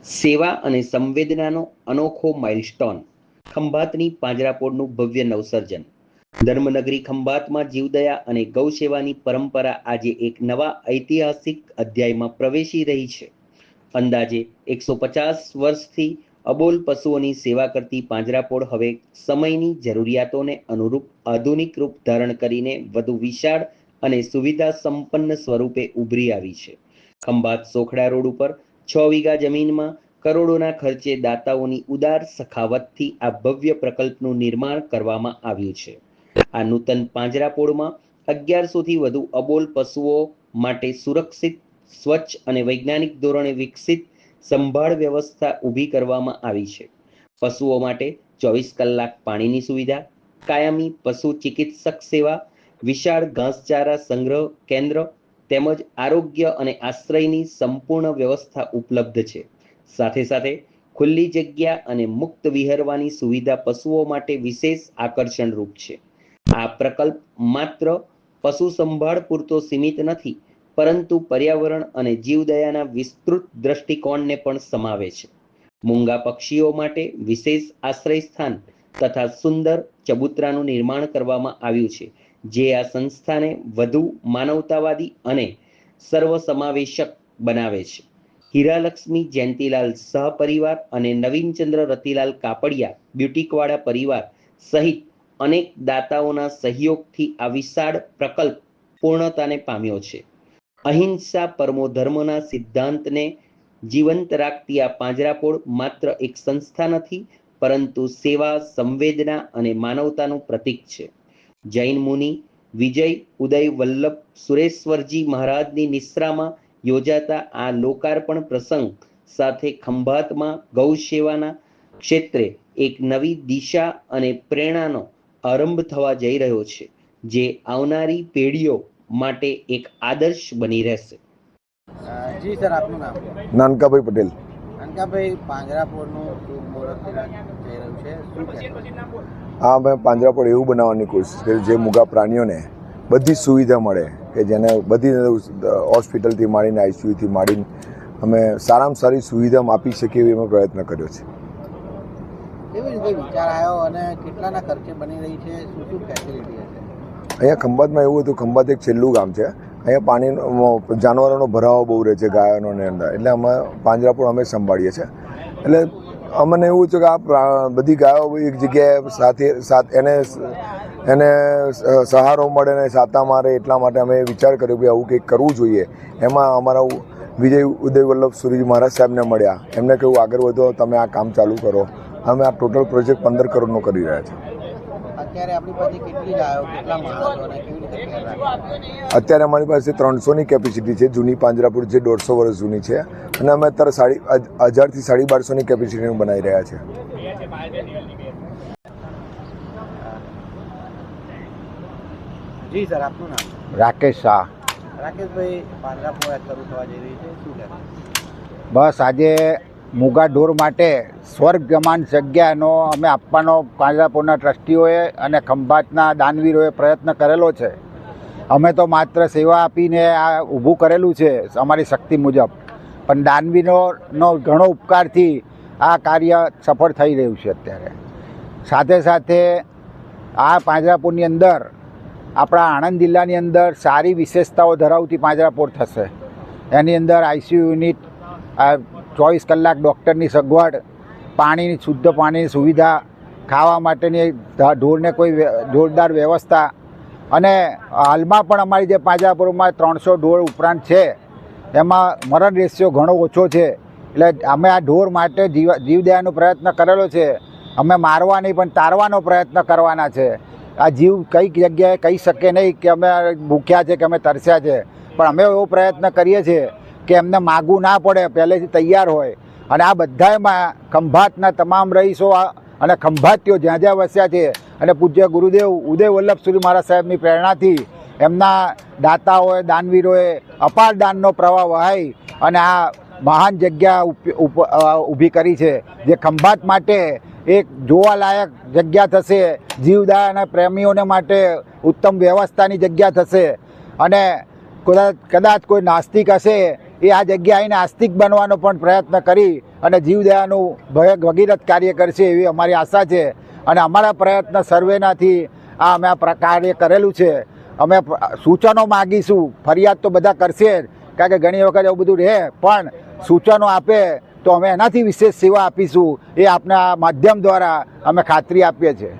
સેવા અને સંવેદનાનો અનોખો માઇલસ્ટોન. ખંભાતની પાંજરાપોળનું ભવ્ય નવસર્જન. ધર્મનગરી ખંભાતમાં જીવદયા અને ગૌસેવાની પરંપરા આજે એક નવા ઐતિહાસિક અધ્યાયમાં પ્રવેશી રહી છે. અંદાજે 150 વર્ષથી અબોલ પશુઓની સેવા કરતી પાંજરાપોળ હવે સમયની જરૂરિયાતોને અનુરૂપ આધુનિક રૂપ ધારણ કરીને વધુ વિશાળ અને સુવિધા સંપન્ન સ્વરૂપે ઉભરી આવી છે. ખંભાત સોખડા રોડ ઉપર 6 વીઘા જમીનમાં કરોડોના ખર્ચે દાતાઓની ઉદાર સખાવતથી આ ભવ્ય પ્રકલ્પનું નિર્માણ કરવામાં આવ્યું છે. આ નૂતન પાંજરાપોળમાં 1100થી વધુ અબોલ પશુઓ માટે સુરક્ષિત, સ્વચ્છ અને વૈજ્ઞાનિક ધોરણે વિકસિત સંભાળ વ્યવસ્થા ઊભી કરવામાં આવી છે. પશુઓ માટે 24 કલાક પાણીની સુવિધા, કાયમી પશુ ચિકિત્સક સેવા, વિશાળ ઘાસચારા સંગ્રહ કેન્દ્ર તેમજ આરોગ્ય અને આશ્રયની સંપૂર્ણ વ્યવસ્થા ઉપલબ્ધ છે. સાથે સાથે ખુલ્લી જગ્યા અને મુક્ત વિહરવાની સુવિધા પશુઓ માટે વિશેષ આકર્ષણરૂપ છે. આ પ્રકલ્પ માત્ર પશુ સંભાળ પૂરતો સીમિત નથી, પરંતુ પર્યાવરણ અને જીવદયાના વિસ્તૃત દ્રષ્ટિકોણને પણ સમાવે છે. મૂંગા પક્ષીઓ માટે વિશેષ આશ્રય સ્થાન તથા સુંદર ચબૂતરાનું નિર્માણ કરવામાં આવ્યું છે, જે આ સંસ્થાને વધુ માનવતાવાદી અને સર્વસમાવેશક બનાવે છે. હીરાલક્ષ્મી જયંતીલાલ સહ પરિવાર અને નવીનચંદ્ર રતિલાલ કાપડિયા બ્યુટીકવાડા પરિવાર સહિત અનેક દાતાઓના સહયોગથી આ વિશાળ પ્રકલ્પ પૂર્ણતાને પામ્યો છે. અહિંસા પરમો ધર્મના સિદ્ધાંતને જીવંત રાખતી આ પાંજરાપોળ માત્ર એક સંસ્થા નથી, પરંતુ સેવા, સંવેદના અને માનવતાનું પ્રતીક છે. જૈન મુનિ વિજય ઉદય વલ્લભ સુરેશ્વરજી મહારાજની નિશ્રામાં યોજાતા આ લોકાર્પણ પ્રસંગ સાથે ખંભાતમાં ગૌ સેવાના ક્ષેત્રે એક નવી દિશા અને પ્રેરણાનો આરંભ થવા જઈ રહ્યો છે, જે આવનારી પેઢીઓ માટે એક આદર્શ બની રહેશે. જી સર, આપનું નામ? નાનકાભાઈ પટેલ. નાનકાભાઈ, પાંજરાપોળનું શુભ મુહૂર્ત જઈ રહ્યું છે, શું કહેશો? હા, મેં પાંજરાપોળ એવું બનાવવાની કોશિશ કરી જે મૂગા પ્રાણીઓને બધી સુવિધા મળે, કે જેને બધી હોસ્પિટલથી માંડીને આઈસીયુથી માંડીને અમે સારામાં સારી સુવિધા આપી શકીએ એવી અમે પ્રયત્ન કર્યો છે. કેવી રીતે વિચાર આવ્યો અને કેટલાના ખર્ચે બની રહી છે, શું શું ફેસિલિટી હશે? અહીંયા ખંભાતમાં એવું હતું, ખંભાત એક છેલ્લું ગામ છે, અહીંયા પાણીનો જાનવરોનો ભરાવો બહુ રહે છે, ગાયોનો ને અંદર, એટલે અમે પાંજરાપોળ અમે સંભાળીએ છીએ. એટલે અમને એવું છે કે આ બધી ગાયો એક જગ્યાએ એને સહારો મળે ને સાતા મારે, એટલા માટે અમે વિચાર કર્યો કે આવું કંઈક કરવું જોઈએ. એમાં અમારા વિજય ઉદય વલ્લભ સુરજી મહારાજ સાહેબને મળ્યા, એમને કહ્યું આગળ વધો, તમે આ કામ ચાલુ કરો. અમે આ ટોટલ પ્રોજેક્ટ 15 કરોડનો કરી રહ્યા છીએ. અત્યારે આપણી પાસે કેટલી ગાયો, કેટલા માણસો અને કેવી રીતે ખ્યાલ રાખો? અત્યારે અમારી પાસે 300ની કેપેસિટી છે. જૂની પાંજરાપોળ જે 150 વર્ષ જૂની છે, અને અમે અત્યારે 1000થી 1250ની કેપેસિટીનું બનાવી રહ્યા છીએ. જી સર, આપનું નામ? રાકેશ શાહ. રાકેશભાઈ, પાંજરાપોળ શરૂ થવા જઈ રહી છે, શું કહેશો? બસ આજે મૂગા ઢોર માટે સ્વર્ગ સમાન જગ્યાનો અમે આપવાનો પાંજરાપોળના ટ્રસ્ટીઓએ અને ખંભાતના દાનવીરોએ પ્રયત્ન કરેલો છે. અમે તો માત્ર સેવા આપીને આ ઊભું કરેલું છે અમારી શક્તિ મુજબ, પણ દાનવીરોનો ઘણો ઉપકારથી આ કાર્ય સફળ થઈ રહ્યું છે. અત્યારે સાથે સાથે આ પાંજરાપોળની અંદર આપણા આણંદ જિલ્લાની અંદર સારી વિશેષતાઓ ધરાવતી પાંજરાપોળ થશે. એની અંદર આઈસીયુ યુનિટ, 24 કલાક ડૉક્ટરની સગવડ, પાણીની શુદ્ધ પાણીની સુવિધા, ખાવા માટેની ઢોરને કોઈ જોરદાર વ્યવસ્થા, અને હાલમાં પણ અમારી જે પાંજરાપોળમાં 300 ઢોર ઉપરાંત છે, એમાં મરણ રેશિયો ઘણો ઓછો છે. એટલે અમે આ ઢોર માટે જીવદયાનો પ્રયત્ન કરેલો છે. અમે મારવા નહીં પણ તારવાનો પ્રયત્ન કરવાના છે. આ જીવ કઈ જગ્યાએ કહી શકે નહીં કે અમે ભૂખ્યા છે કે અમે તરસ્યા છે, પણ અમે એવો પ્રયત્ન કરીએ છીએ કે એમને માગવું ના પડે, પહેલેથી તૈયાર હોય. અને આ બધામાં ખંભાતના તમામ રહીશો અને ખંભાતીઓ જ્યાં જ્યાં વસ્યા છે, અને પૂજ્ય ગુરુદેવ ઉદય વલ્લભ સુરી મહારાજ સાહેબની પ્રેરણાથી એમના દાતાઓએ, દાનવીરોએ અપાર દાનનો પ્રવાહ વહાઈ અને આ મહાન જગ્યા ઊભી કરી છે, જે ખંભાત માટે એક જોવાલાયક જગ્યા થશે, જીવદયાના પ્રેમીઓને માટે ઉત્તમ વ્યવસ્થાની જગ્યા થશે. અને કદાચ કોઈ નાસ્તિક હશે એ આ જગ્યાએ આવીને આસ્તિક બનવાનો પણ પ્રયત્ન કરી અને જીવદયાનું ભગીરથ કાર્ય કરશે એવી અમારી આશા છે. અને અમારા પ્રયત્ન સર્વેનાથી અમે આ કાર્ય કરેલું છે. અમે સૂચનો માગીશું, ફરિયાદ તો બધા કરશે જ, કારણ કે ઘણી વખત એવું બધું રહે, પણ સૂચનો આપે તો અમે એનાથી વિશેષ સેવા આપીશું એ આપના માધ્યમ દ્વારા અમે ખાતરી આપીએ છીએ.